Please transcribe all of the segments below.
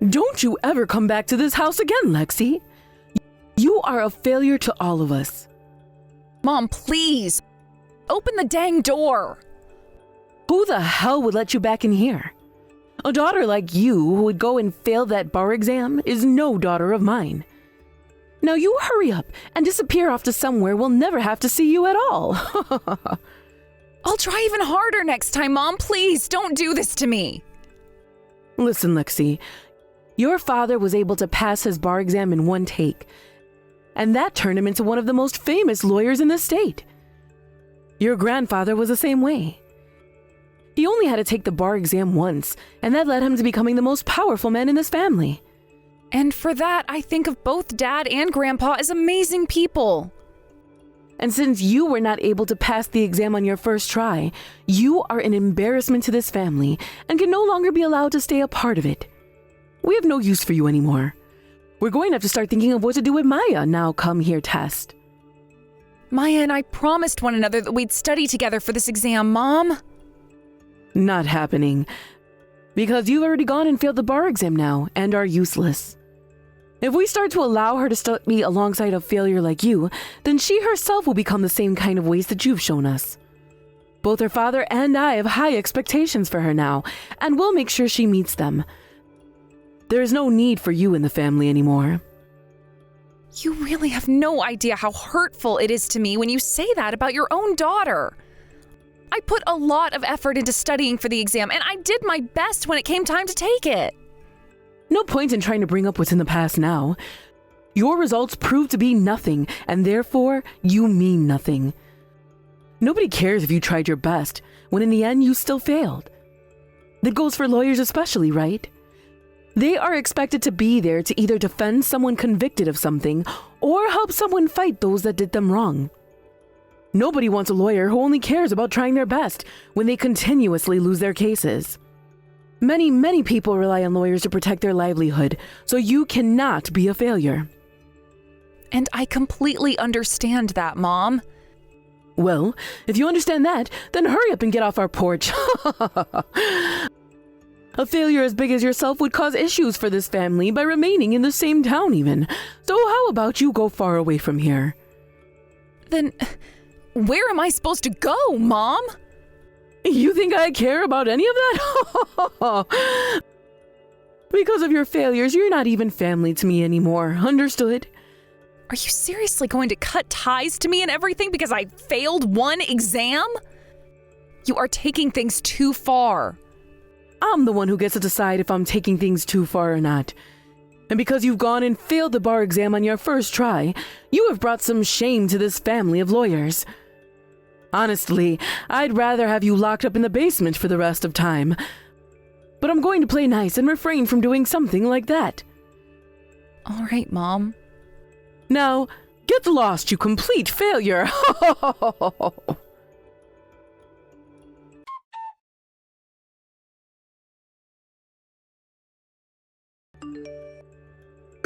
Don't you ever come back to this house again, Lexi. You are a failure to all of us. Mom, please. Open the dang door. Who the hell would let you back in here? A daughter like you who would go and fail that bar exam is no daughter of mine. Now you hurry up and disappear off to somewhere we'll never have to see you at all. I'll try even harder next time, Mom. Please, don't do this to me. Listen, Lexi, your father was able to pass his bar exam in one take, and that turned him into one of the most famous lawyers in the state. Your grandfather was the same way. He only had to take the bar exam once, and that led him to becoming the most powerful man in this family. And for that, I think of both Dad and Grandpa as amazing people. And since you were not able to pass the exam on your first try, you are an embarrassment to this family and can no longer be allowed to stay a part of it. We have no use for you anymore. We're going to have to start thinking of what to do with Maya now come here test. Maya and I promised one another that we'd study together for this exam, Mom. Not happening. Because you've already gone and failed the bar exam now and are useless. If we start to allow her to study alongside a failure like you, then she herself will become the same kind of waste that you've shown us. Both her father and I have high expectations for her now, and we'll make sure she meets them. There is no need for you in the family anymore. You really have no idea how hurtful it is to me when you say that about your own daughter. I put a lot of effort into studying for the exam, and I did my best when it came time to take it. No point in trying to bring up what's in the past now. Your results prove to be nothing, and therefore, you mean nothing. Nobody cares if you tried your best, when in the end you still failed. That goes for lawyers especially, right? They are expected to be there to either defend someone convicted of something, or help someone fight those that did them wrong. Nobody wants a lawyer who only cares about trying their best when they continuously lose their cases. Many people rely on lawyers to protect their livelihood, so you cannot be a failure. And I completely understand that, Mom. Well, if you understand that, then hurry up and get off our porch. A failure as big as yourself would cause issues for this family by remaining in the same town even. So how about you go far away from here? Then, where am I supposed to go, Mom? You think I care about any of that? Because of your failures, you're not even family to me anymore. Understood? Are you seriously going to cut ties to me and everything because I failed one exam? You are taking things too far. I'm the one who gets to decide if I'm taking things too far or not. And because you've gone and failed the bar exam on your first try, you have brought some shame to this family of lawyers. Honestly, I'd rather have you locked up in the basement for the rest of time. But I'm going to play nice and refrain from doing something like that. All right, Mom. Now, get lost, you complete failure.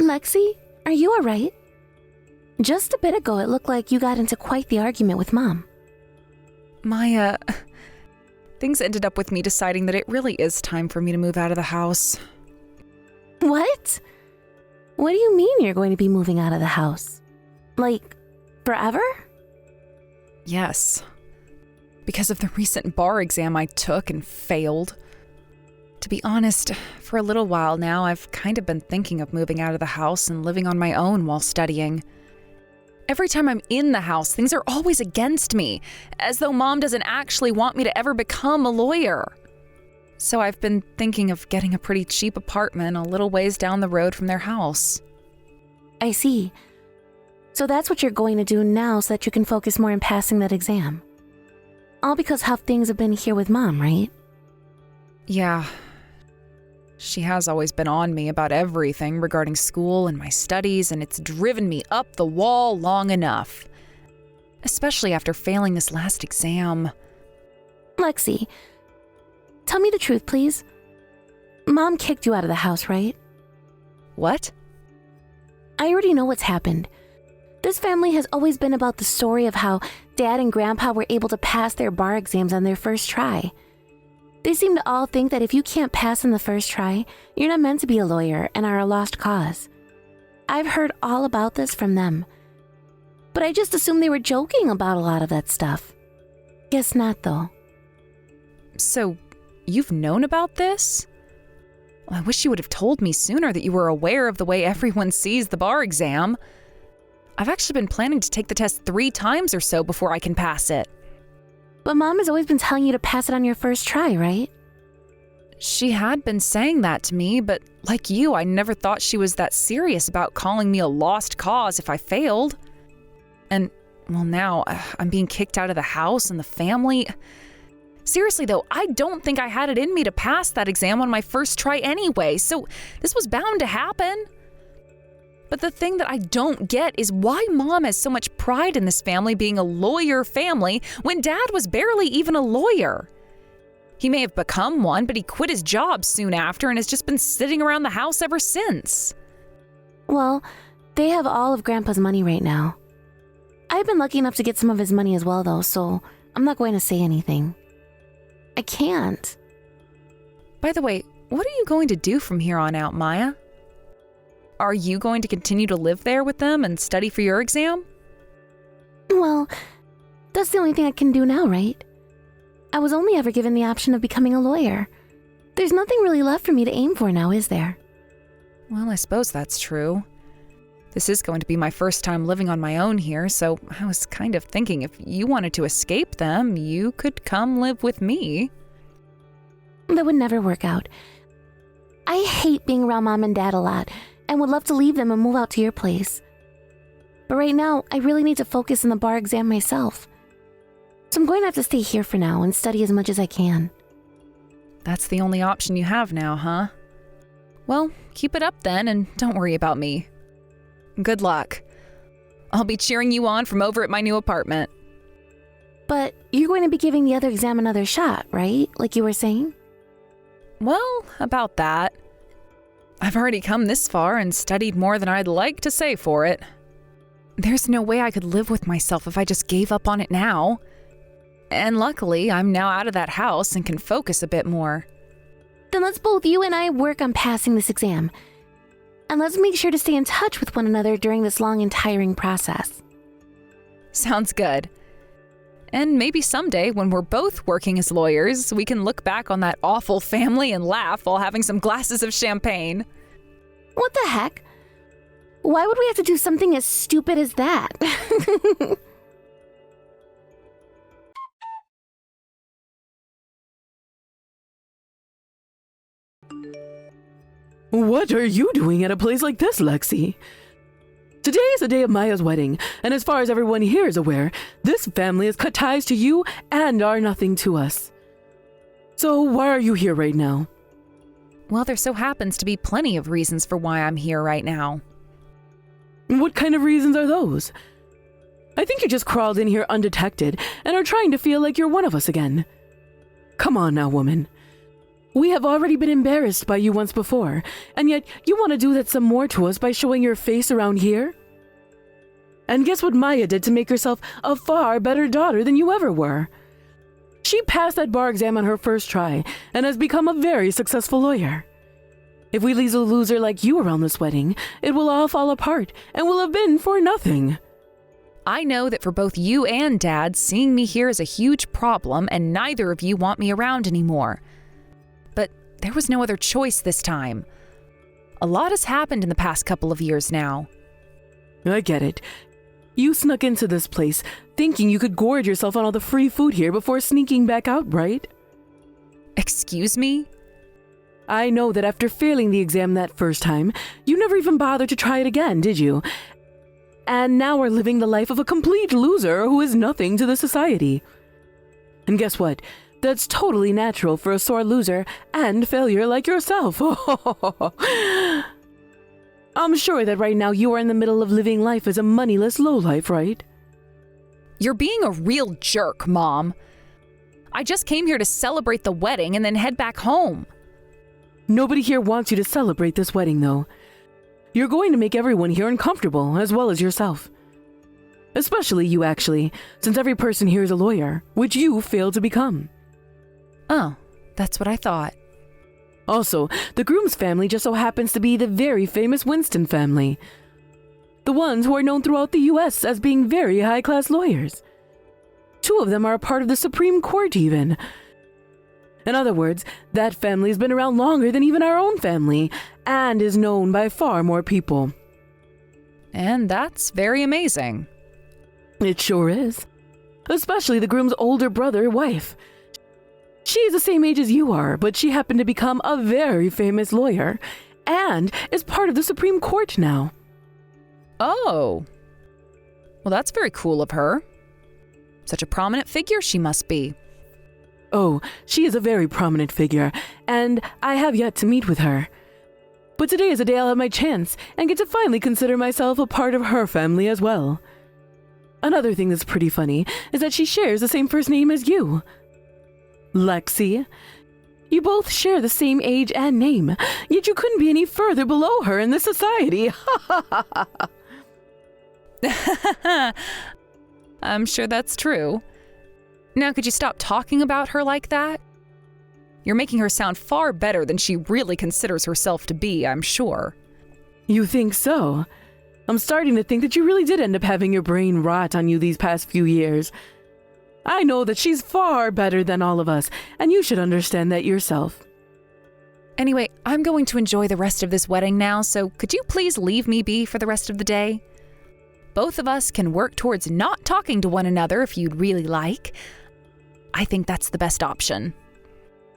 Lexi, are you alright? Just a bit ago, it looked like you got into quite the argument with Mom. Maya, things ended up with me deciding that it really is time for me to move out of the house. What? What do you mean you're going to be moving out of the house? Like, forever? Yes. Because of the recent bar exam I took and failed. To be honest, for a little while now, I've kind of been thinking of moving out of the house and living on my own while studying. Every time I'm in the house, things are always against me, as though Mom doesn't actually want me to ever become a lawyer. So I've been thinking of getting a pretty cheap apartment a little ways down the road from their house. I see. So that's what you're going to do now so that you can focus more on passing that exam. All because how things have been here with Mom, right? Yeah. She has always been on me about everything regarding school and my studies, and it's driven me up the wall long enough. Especially after failing this last exam. Lexi, tell me the truth, please. Mom kicked you out of the house, right? What? I already know what's happened. This family has always been about the story of how Dad and Grandpa were able to pass their bar exams on their first try. They seem to all think that if you can't pass in the first try, you're not meant to be a lawyer and are a lost cause. I've heard all about this from them. But I just assumed they were joking about a lot of that stuff. Guess not, though. So, you've known about this? Well, I wish you would have told me sooner that you were aware of the way everyone sees the bar exam. I've actually been planning to take the test 3 times or so before I can pass it. But Mom has always been telling you to pass it on your first try, right? She had been saying that to me, but like you, I never thought she was that serious about calling me a lost cause if I failed. And, well, now I'm being kicked out of the house and the family. Seriously, though, I don't think I had it in me to pass that exam on my first try anyway, so this was bound to happen. But the thing that I don't get is why Mom has so much pride in this family being a lawyer family when Dad was barely even a lawyer. He may have become one, but he quit his job soon after and has just been sitting around the house ever since. Well, they have all of Grandpa's money right now. I've been lucky enough to get some of his money as well, though, so I'm not going to say anything. I can't. By the way, what are you going to do from here on out, Maya? Are you going to continue to live there with them and study for your exam? Well, that's the only thing I can do now, right? I was only ever given the option of becoming a lawyer. There's nothing really left for me to aim for now, is there? Well, I suppose that's true. This is going to be my first time living on my own here, so I was kind of thinking if you wanted to escape them, you could come live with me. That would never work out. I hate being around Mom and Dad a lot, and would love to leave them and move out to your place. But right now, I really need to focus on the bar exam myself. So I'm going to have to stay here for now and study as much as I can. That's the only option you have now, huh? Well, keep it up then, and don't worry about me. Good luck. I'll be cheering you on from over at my new apartment. But you're going to be giving the other exam another shot, right? Like you were saying? Well, about that. I've already come this far and studied more than I'd like to say for it. There's no way I could live with myself if I just gave up on it now. And luckily, I'm now out of that house and can focus a bit more. Then let's both you and I work on passing this exam. And let's make sure to stay in touch with one another during this long and tiring process. Sounds good. And maybe someday, when we're both working as lawyers, we can look back on that awful family and laugh while having some glasses of champagne. What the heck? Why would we have to do something as stupid as that? What are you doing at a place like this, Lexi? Today is the day of Maya's wedding, and as far as everyone here is aware, this family has cut ties to you and are nothing to us. So why are you here right now? Well, there so happens to be plenty of reasons for why I'm here right now. What kind of reasons are those? I think you just crawled in here undetected and are trying to feel like you're one of us again. Come on now, woman. We have already been embarrassed by you once before, and yet you want to do that some more to us by showing your face around here? And guess what Maya did to make herself a far better daughter than you ever were? She passed that bar exam on her first try and has become a very successful lawyer. If we leave a loser like you around this wedding, it will all fall apart and will have been for nothing. I know that for both you and Dad, seeing me here is a huge problem, and neither of you want me around anymore. But there was no other choice this time. A lot has happened in the past couple of years now. I get it. You snuck into this place thinking you could gorge yourself on all the free food here before sneaking back out, right? Excuse me? I know that after failing the exam that first time, you never even bothered to try it again, did you? And now are living the life of a complete loser who is nothing to the society. And guess what? That's totally natural for a sore loser and failure like yourself. I'm sure that right now you are in the middle of living life as a moneyless lowlife, right? You're being a real jerk, Mom. I just came here to celebrate the wedding and then head back home. Nobody here wants you to celebrate this wedding, though. You're going to make everyone here uncomfortable, as well as yourself. Especially you, actually, since every person here is a lawyer, which you failed to become. Oh, That's what I thought. Also, the groom's family just so happens to be the very famous Winston family. The ones who are known throughout the U.S. as being very high-class lawyers. 2 of them are a part of the Supreme Court even. In other words, that family has been around longer than even our own family, and is known by far more people. And that's very amazing. It sure is. Especially the groom's older brother, wife. She is the same age as you are, but she happened to become a very famous lawyer, and is part of the Supreme Court now. Oh. Well, that's very cool of her. Such a prominent figure she must be. Oh, she is a very prominent figure, and I have yet to meet with her. But today is a day I'll have my chance, and get to finally consider myself a part of her family as well. Another thing that's pretty funny is that she shares the same first name as you. Lexi. You both share the same age and name, yet you couldn't be any further below her in this society. I'm sure that's true. Now, could you stop talking about her like that? You're making her sound far better than she really considers herself to be, I'm sure. You think so? I'm starting to think that you really did end up having your brain rot on you these past few years. I know that she's far better than all of us, and you should understand that yourself. Anyway, I'm going to enjoy the rest of this wedding now, so could you please leave me be for the rest of the day? Both of us can work towards not talking to one another if you'd really like. I think that's the best option.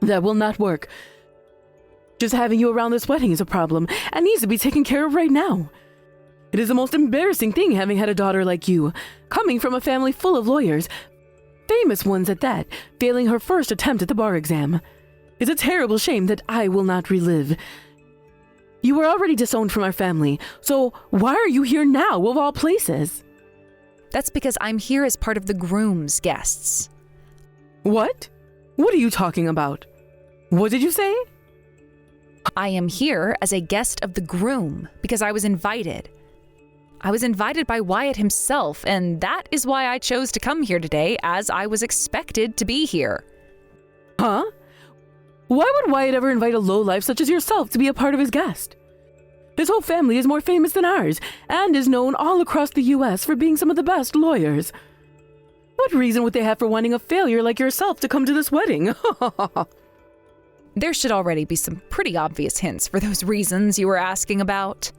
That will not work. Just having you around this wedding is a problem and needs to be taken care of right now. It is the most embarrassing thing having had a daughter like you, coming from a family full of lawyers, famous ones at that, failing her first attempt at the bar exam. It's a terrible shame that I will not relive. You were already disowned from our family, so why are you here now, of all places? That's because I'm here as part of the groom's guests. What? What are you talking about? What did you say? I am here as a guest of the groom because I was invited. I was invited by Wyatt himself, and that is why I chose to come here today, as I was expected to be here. Huh? Why would Wyatt ever invite a lowlife such as yourself to be a part of his guest? His whole family is more famous than ours, and is known all across the U.S. for being some of the best lawyers. What reason would they have for wanting a failure like yourself to come to this wedding? There should already be some pretty obvious hints for those reasons you were asking about.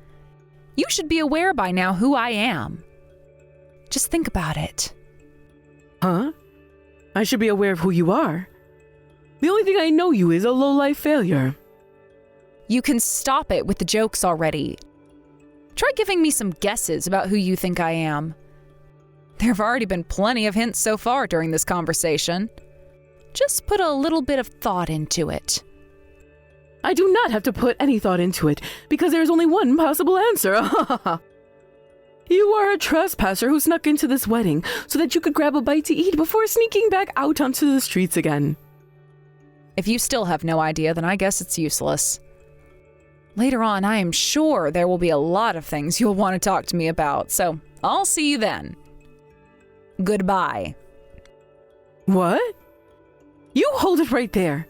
You should be aware by now who I am. Just think about it. Huh? I should be aware of who you are. The only thing I know you is a low-life failure. You can stop it with the jokes already. Try giving me some guesses about who you think I am. There have already been plenty of hints so far during this conversation. Just put a little bit of thought into it. I do not have to put any thought into it, because there is only one possible answer. You are a trespasser who snuck into this wedding so that you could grab a bite to eat before sneaking back out onto the streets again. If you still have no idea, then I guess it's useless. Later on, I am sure there will be a lot of things you'll want to talk to me about, so I'll see you then. Goodbye. What? You hold it right there.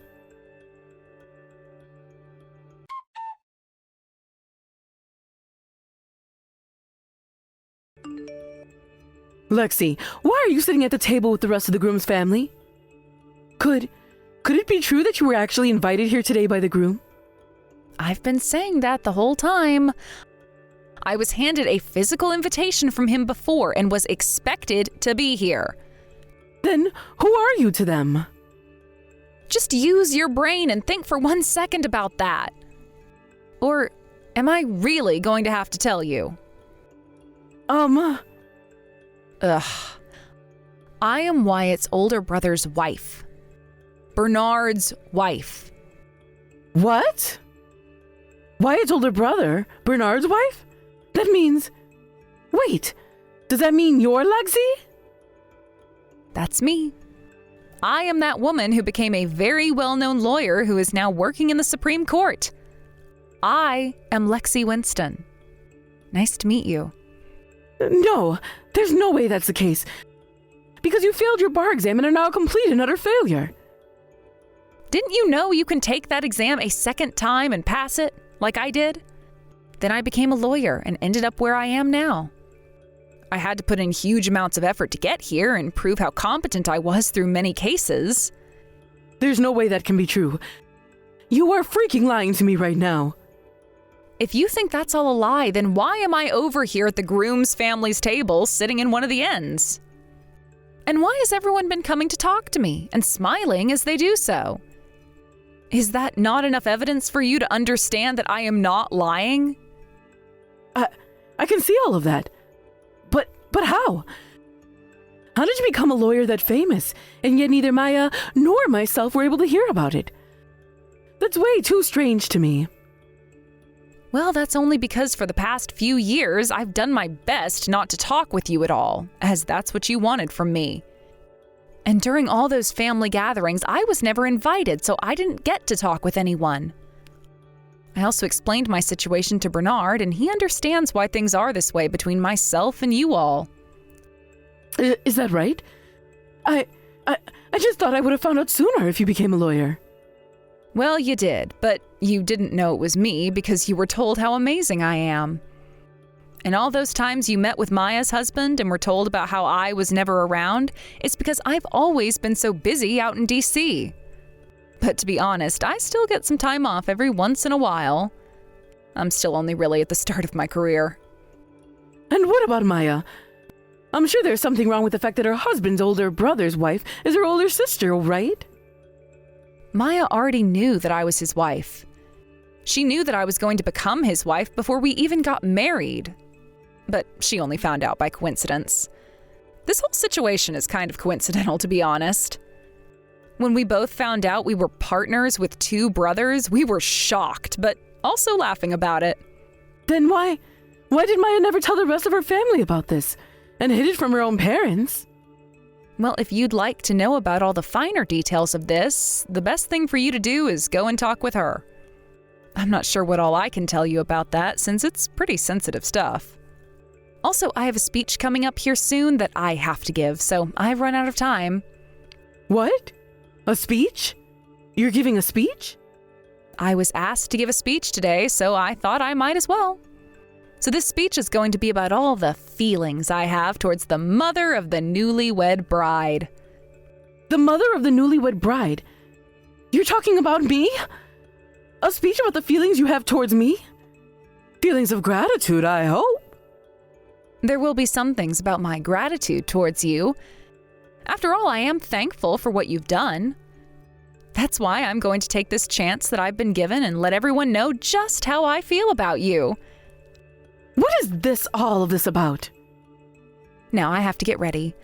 Lexi, why are you sitting at the table with the rest of the groom's family? Could it be true that you were actually invited here today by the groom? I've been saying that the whole time. I was handed a physical invitation from him before and was expected to be here. Then who are you to them? Just use your brain and think for 1 second about that. Or am I really going to have to tell you? Ugh. I am Wyatt's older brother's wife. Bernard's wife. What? Wyatt's older brother? Bernard's wife? That means... Wait, does that mean you're Lexi? That's me. I am that woman who became a very well-known lawyer who is now working in the Supreme Court. I am Lexi Winston. Nice to meet you. No, there's no way that's the case. Because you failed your bar exam and are now a complete and utter failure. Didn't you know you can take that exam a second time and pass it, like I did? Then I became a lawyer and ended up where I am now. I had to put in huge amounts of effort to get here and prove how competent I was through many cases. There's no way that can be true. You are freaking lying to me right now. If you think that's all a lie, then why am I over here at the groom's family's table sitting in one of the ends? And why has everyone been coming to talk to me and smiling as they do so? Is that not enough evidence for you to understand that I am not lying? I can see all of that. But how? How did you become a lawyer that famous, and yet neither Maya nor myself were able to hear about it? That's way too strange to me. Well, that's only because for the past few years, I've done my best not to talk with you at all, as that's what you wanted from me. And during all those family gatherings, I was never invited, so I didn't get to talk with anyone. I also explained my situation to Bernard, and he understands why things are this way between myself and you all. Is that right? I just thought I would have found out sooner if you became a lawyer. Well, you did, but you didn't know it was me because you were told how amazing I am. And all those times you met with Maya's husband and were told about how I was never around, it's because I've always been so busy out in D.C. But to be honest, I still get some time off every once in a while. I'm still only really at the start of my career. And what about Maya? I'm sure there's something wrong with the fact that her husband's older brother's wife is her older sister, right? Maya already knew that I was his wife. She knew that I was going to become his wife before we even got married. But she only found out by coincidence. This whole situation is kind of coincidental, to be honest. When we both found out we were partners with two brothers, we were shocked, but also laughing about it. Then why did Maya never tell the rest of her family about this and hid it from her own parents? Well, if you'd like to know about all the finer details of this, the best thing for you to do is go and talk with her. I'm not sure what all I can tell you about that, since it's pretty sensitive stuff. Also, I have a speech coming up here soon that I have to give, so I've run out of time. What? A speech? You're giving a speech? I was asked to give a speech today, so I thought I might as well. So this speech is going to be about all the feelings I have towards the mother of the newlywed bride. The mother of the newlywed bride? You're talking about me? A speech about the feelings you have towards me? Feelings of gratitude, I hope. There will be some things about my gratitude towards you. After all, I am thankful for what you've done. That's why I'm going to take this chance that I've been given and let everyone know just how I feel about you. What is all of this about? Now I have to get ready.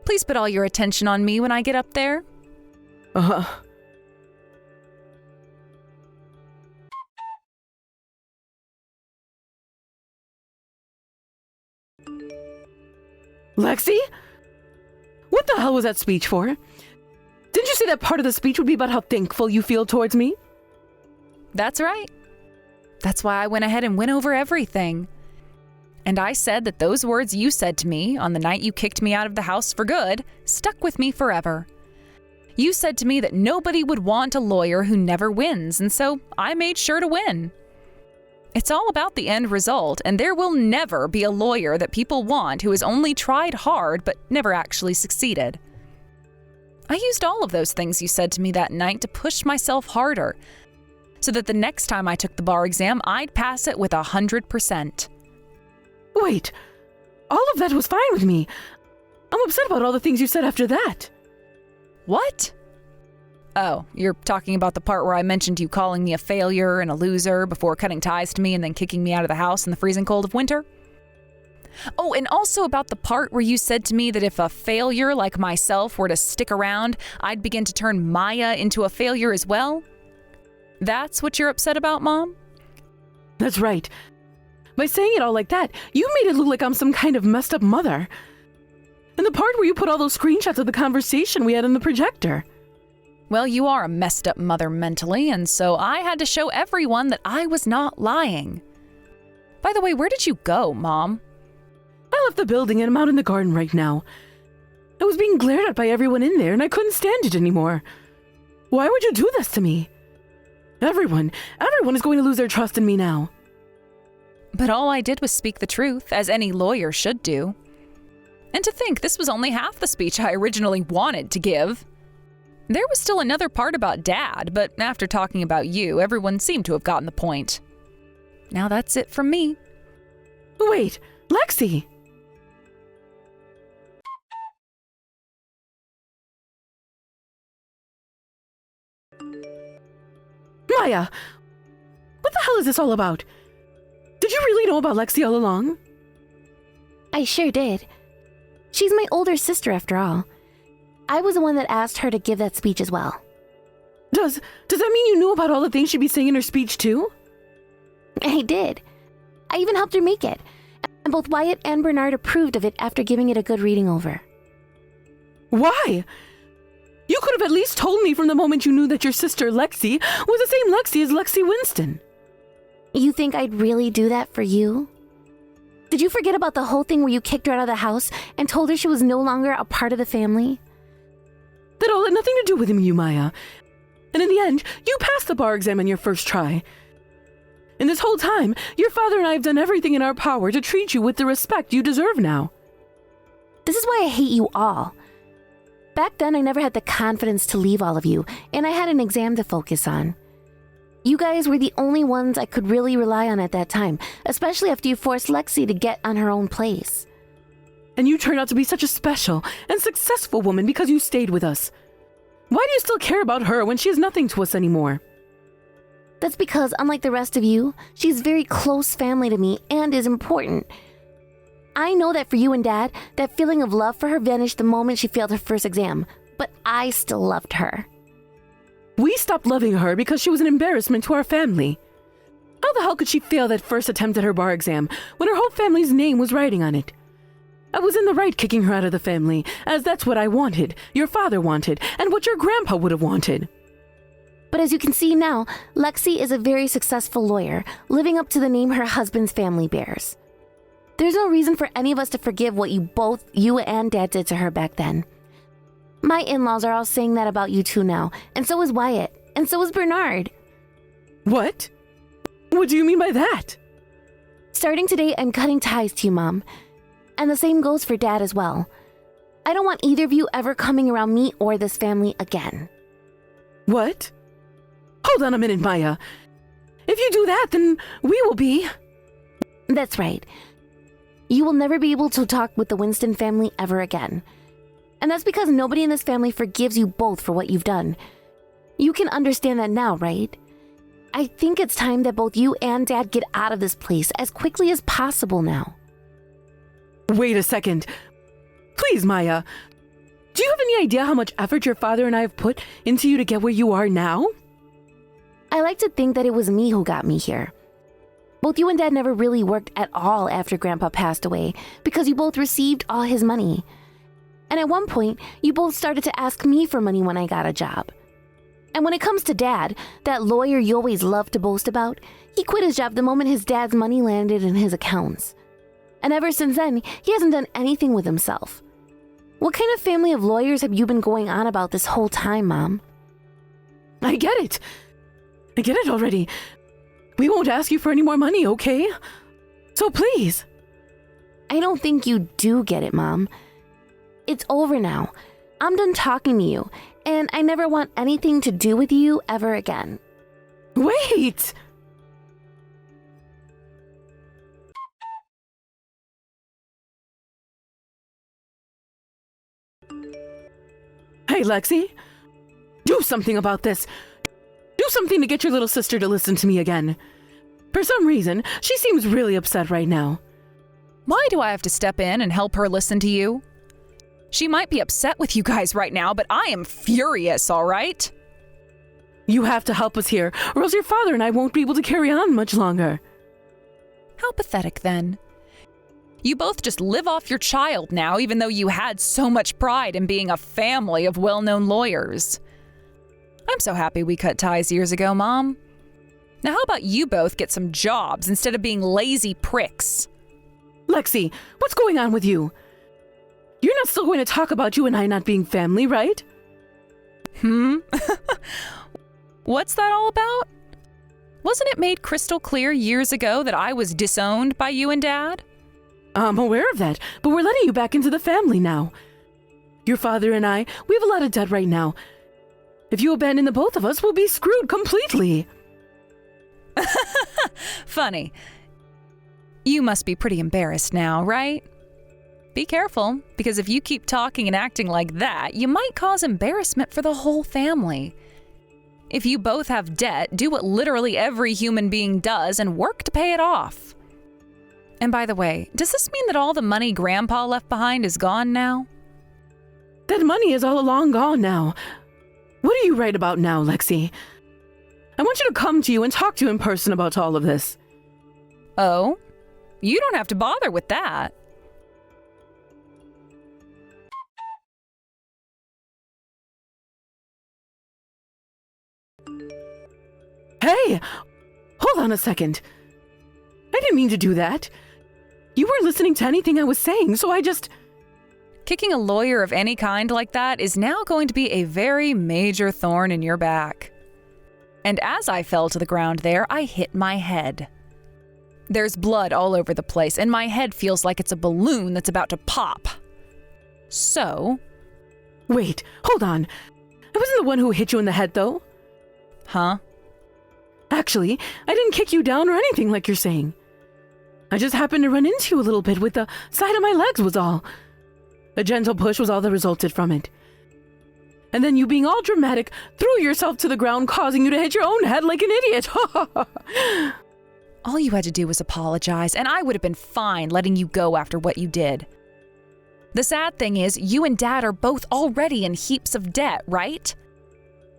Please put all your attention on me when I get up there. Lexi? What the hell was that speech for? Didn't you say that part of the speech would be about how thankful you feel towards me? That's right. That's why I went ahead and went over everything. And I said that those words you said to me on the night you kicked me out of the house for good stuck with me forever. You said to me that nobody would want a lawyer who never wins, and so I made sure to win. It's all about the end result, and there will never be a lawyer that people want who has only tried hard but never actually succeeded. I used all of those things you said to me that night to push myself harder, so that the next time I took the bar exam, I'd pass it with 100%. Wait, all of that was fine with me. I'm upset about all the things you said after that. What? Oh, you're talking about the part where I mentioned you calling me a failure and a loser before cutting ties to me and then kicking me out of the house in the freezing cold of winter? Oh, and also about the part where you said to me that if a failure like myself were to stick around, I'd begin to turn Maya into a failure as well? That's what you're upset about, Mom? That's right. By saying it all like that, you made it look like I'm some kind of messed up mother. And the part where you put all those screenshots of the conversation we had in the projector. Well, you are a messed up mother mentally, and so I had to show everyone that I was not lying. By the way, where did you go, Mom? I left the building and I'm out in the garden right now. I was being glared at by everyone in there and I couldn't stand it anymore. Why would you do this to me? Everyone is going to lose their trust in me now. But all I did was speak the truth, as any lawyer should do. And to think this was only half the speech I originally wanted to give. There was still another part about Dad, but after talking about you, everyone seemed to have gotten the point. Now that's it from me. Wait, Lexi! Maya! What the hell is this all about? Did you really know about Lexi all along? I sure did. She's my older sister after all. I was the one that asked her to give that speech as well. Does that mean you knew about all the things she'd be saying in her speech too? I did. I even helped her make it. And both Wyatt and Bernard approved of it after giving it a good reading over. Why? You could have at least told me from the moment you knew that your sister Lexi was the same Lexi as Lexi Winston. You think I'd really do that for you? Did you forget about the whole thing where you kicked her out of the house and told her she was no longer a part of the family? That all had nothing to do with you, Maya. And in the end, you passed the bar exam on your first try. And this whole time, your father and I have done everything in our power to treat you with the respect you deserve now. This is why I hate you all. Back then, I never had the confidence to leave all of you, and I had an exam to focus on. You guys were the only ones I could really rely on at that time, especially after you forced Lexi to get on her own place. And you turned out to be such a special and successful woman because you stayed with us. Why do you still care about her when she is nothing to us anymore? That's because, unlike the rest of you, she's very close family to me and is important. I know that for you and Dad, that feeling of love for her vanished the moment she failed her first exam, but I still loved her. We stopped loving her because she was an embarrassment to our family. How the hell could she fail that first attempt at her bar exam when her whole family's name was riding on it? I was in the right kicking her out of the family, as that's what I wanted, your father wanted, and what your grandpa would have wanted. But as you can see now, Lexi is a very successful lawyer, living up to the name her husband's family bears. There's no reason for any of us to forgive what you and Dad did to her back then. My in-laws are all saying that about you too now, and so is Wyatt, and so is Bernard. What? What do you mean by that? Starting today, I'm cutting ties to you, Mom. And the same goes for Dad as well. I don't want either of you ever coming around me or this family again. What? Hold on a minute, Maya. If you do that, then we will be... That's right. You will never be able to talk with the Winston family ever again. And that's because nobody in this family forgives you both for what you've done. You can understand that now, right? I think it's time that both you and Dad get out of this place as quickly as possible now. Wait a second. Please, Maya. Do you have any idea how much effort your father and I have put into you to get where you are now? I like to think that it was me who got me here. Both you and Dad never really worked at all after Grandpa passed away because you both received all his money. And at one point, you both started to ask me for money when I got a job. And when it comes to Dad, that lawyer you always loved to boast about, he quit his job the moment his dad's money landed in his accounts. And ever since then, he hasn't done anything with himself. What kind of family of lawyers have you been going on about this whole time, Mom? I get it. I get it already. We won't ask you for any more money, okay? So please. I don't think you do get it, Mom. It's over now. I'm done talking to you, and I never want anything to do with you ever again. Wait! Hey, Lexi. Do something about this. Do something to get your little sister to listen to me again. For some reason, she seems really upset right now. Why do I have to step in and help her listen to you? She might be upset with you guys right now, but I am furious, all right? You have to help us here, or else your father and I won't be able to carry on much longer. How pathetic, then. You both just live off your child now, even though you had so much pride in being a family of well-known lawyers. I'm so happy we cut ties years ago, Mom. Now how about you both get some jobs instead of being lazy pricks? Lexi, what's going on with you? You're not still going to talk about you and I not being family, right? What's that all about? Wasn't it made crystal clear years ago that I was disowned by you and Dad? I'm aware of that, but we're letting you back into the family now. Your father and I, we have a lot of debt right now. If you abandon the both of us, we'll be screwed completely. Funny. You must be pretty embarrassed now, right? Be careful, because if you keep talking and acting like that, you might cause embarrassment for the whole family. If you both have debt, do what literally every human being does and work to pay it off. And by the way, does this mean that all the money Grandpa left behind is gone now? That money is all long gone now. What are you right about now, Lexi? I want you to come to you and talk to you in person about all of this. Oh? You don't have to bother with that. Hey! Hold on a second. I didn't mean to do that. You weren't listening to anything I was saying, so I just... Kicking a lawyer of any kind like that is now going to be a very major thorn in your back. And as I fell to the ground there, I hit my head. There's blood all over the place, and my head feels like it's a balloon that's about to pop. So... Wait, hold on. I wasn't the one who hit you in the head, though. Huh? Actually, I didn't kick you down or anything like you're saying. I just happened to run into you a little bit with the side of my legs was all. A gentle push was all that resulted from it. And then you being all dramatic threw yourself to the ground, causing you to hit your own head like an idiot. All you had to do was apologize, and I would have been fine letting you go after what you did. The sad thing is, you and Dad are both already in heaps of debt, right?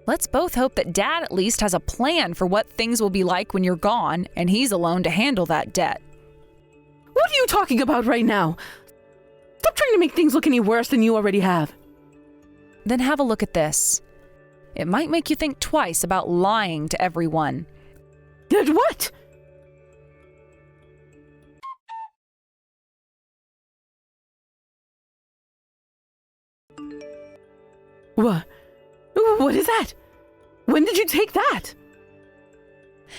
Let's both hope that Dad at least has a plan for what things will be like when you're gone, and he's alone to handle that debt. What are you talking about right now? Stop trying to make things look any worse than you already have. Then have a look at this. It might make you think twice about lying to everyone. Did what? What is that? When did you take that?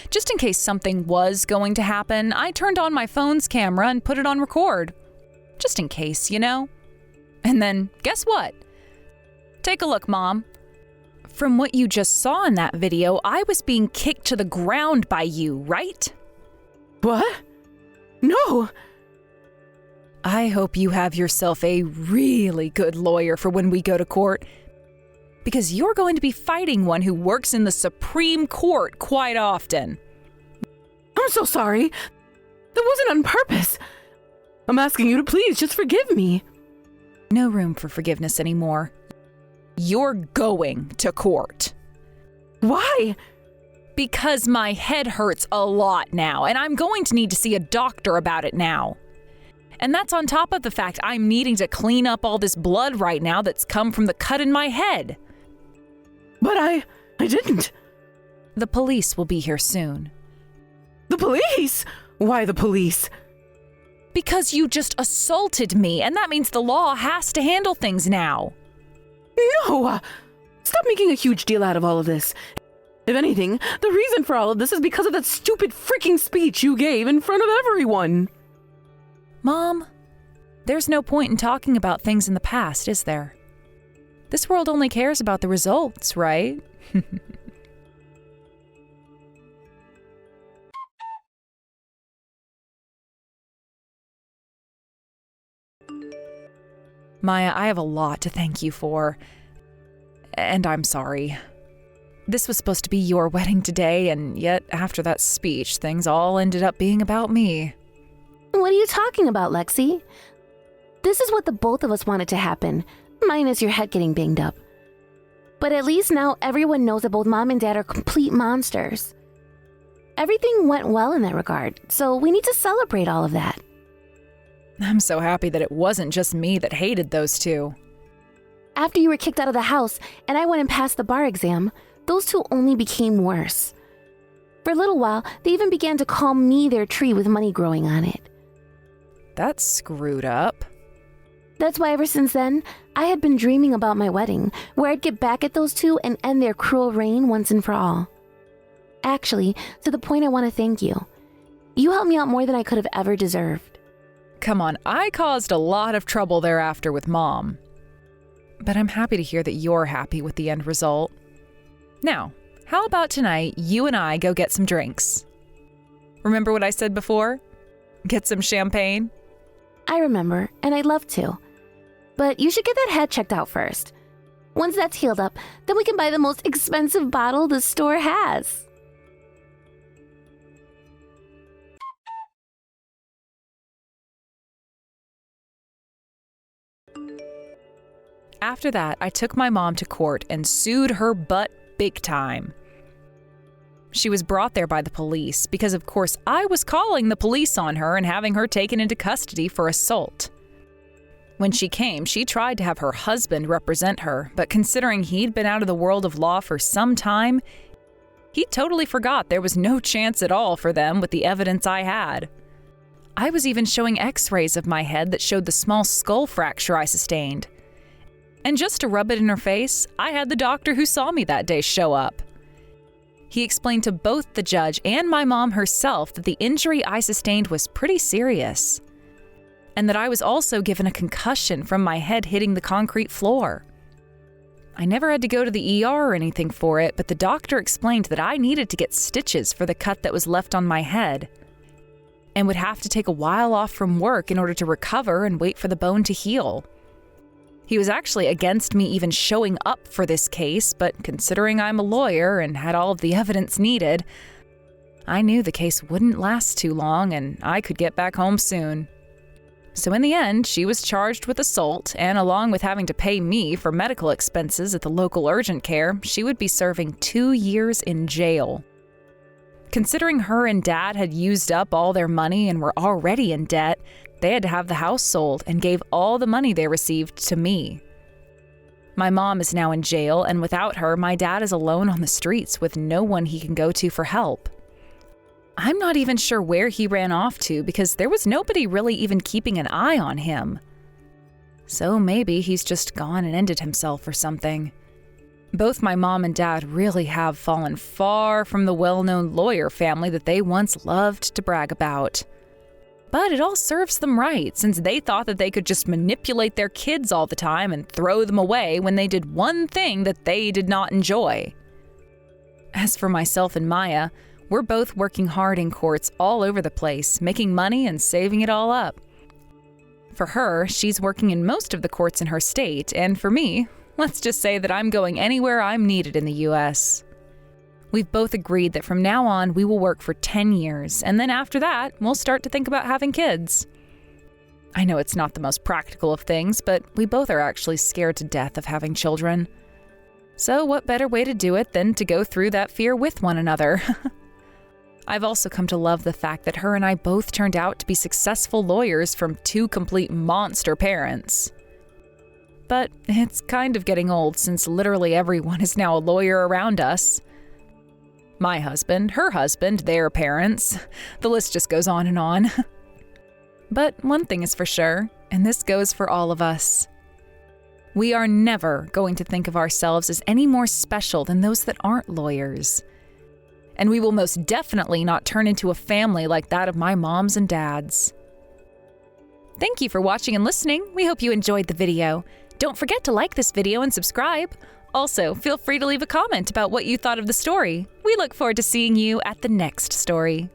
Just in case something was going to happen, I turned on my phone's camera and put it on record. Just in case, you know? And then, guess what? Take a look, Mom. From what you just saw in that video, I was being kicked to the ground by you, right? What? No! I hope you have yourself a really good lawyer for when we go to court. Because you're going to be fighting one who works in the Supreme Court quite often. I'm so sorry. That wasn't on purpose. I'm asking you to please just forgive me. No room for forgiveness anymore. You're going to court. Why? Because my head hurts a lot now, and I'm going to need to see a doctor about it now. And that's on top of the fact I'm needing to clean up all this blood right now that's come from the cut in my head. But I didn't. The police will be here soon. The police? Why the police? Because you just assaulted me, and that means the law has to handle things now. No! Stop making a huge deal out of all of this. If anything, the reason for all of this is because of that stupid freaking speech you gave in front of everyone. Mom, there's no point in talking about things in the past, is there? This world only cares about the results, right? Maya, I have a lot to thank you for. And I'm sorry. This was supposed to be your wedding today, and yet after that speech, things all ended up being about me. What are you talking about, Lexi? This is what the both of us wanted to happen, minus your head getting banged up. But at least now everyone knows that both Mom and Dad are complete monsters. Everything went well in that regard, so we need to celebrate all of that. I'm so happy that it wasn't just me that hated those two. After you were kicked out of the house and I went and passed the bar exam, those two only became worse. For a little while, they even began to call me their tree with money growing on it. That's screwed up. That's why ever since then, I had been dreaming about my wedding, where I'd get back at those two and end their cruel reign once and for all. Actually, to the point I want to thank you. You helped me out more than I could have ever deserved. Come on, I caused a lot of trouble thereafter with Mom. But I'm happy to hear that you're happy with the end result. Now, how about tonight you and I go get some drinks? Remember what I said before? Get some champagne? I remember, and I'd love to. But you should get that head checked out first. Once that's healed up, then we can buy the most expensive bottle the store has. After that, I took my mom to court and sued her butt big time. She was brought there by the police because, of course, I was calling the police on her and having her taken into custody for assault. When she came, she tried to have her husband represent her, but considering he'd been out of the world of law for some time, he totally forgot there was no chance at all for them with the evidence I had. I was even showing x-rays of my head that showed the small skull fracture I sustained. And just to rub it in her face, I had the doctor who saw me that day show up. He explained to both the judge and my mom herself that the injury I sustained was pretty serious, and that I was also given a concussion from my head hitting the concrete floor. I never had to go to the ER or anything for it, but the doctor explained that I needed to get stitches for the cut that was left on my head, and would have to take a while off from work in order to recover and wait for the bone to heal. He was actually against me even showing up for this case, but considering I'm a lawyer and had all of the evidence needed, I knew the case wouldn't last too long and I could get back home soon. So in the end, she was charged with assault, and along with having to pay me for medical expenses at the local urgent care, she would be serving 2 years in jail. Considering her and Dad had used up all their money and were already in debt, they had to have the house sold and gave all the money they received to me. My mom is now in jail, and without her, my dad is alone on the streets with no one he can go to for help. I'm not even sure where he ran off to because there was nobody really even keeping an eye on him. So maybe he's just gone and ended himself or something. Both my mom and dad really have fallen far from the well-known lawyer family that they once loved to brag about. But it all serves them right, since they thought that they could just manipulate their kids all the time and throw them away when they did one thing that they did not enjoy. As for myself and Maya, we're both working hard in courts all over the place, making money and saving it all up. For her, she's working in most of the courts in her state, and for me, let's just say that I'm going anywhere I'm needed in the U.S. We've both agreed that from now on we will work for 10 years, and then after that, we'll start to think about having kids. I know it's not the most practical of things, but we both are actually scared to death of having children. So what better way to do it than to go through that fear with one another? I've also come to love the fact that her and I both turned out to be successful lawyers from 2 complete monster parents. But it's kind of getting old since literally everyone is now a lawyer around us. My husband, her husband, their parents. The list just goes on and on. But one thing is for sure, and this goes for all of us. We are never going to think of ourselves as any more special than those that aren't lawyers. And we will most definitely not turn into a family like that of my moms and dads. Thank you for watching and listening. We hope you enjoyed the video. Don't forget to like this video and subscribe. Also, feel free to leave a comment about what you thought of the story. We look forward to seeing you at the next story.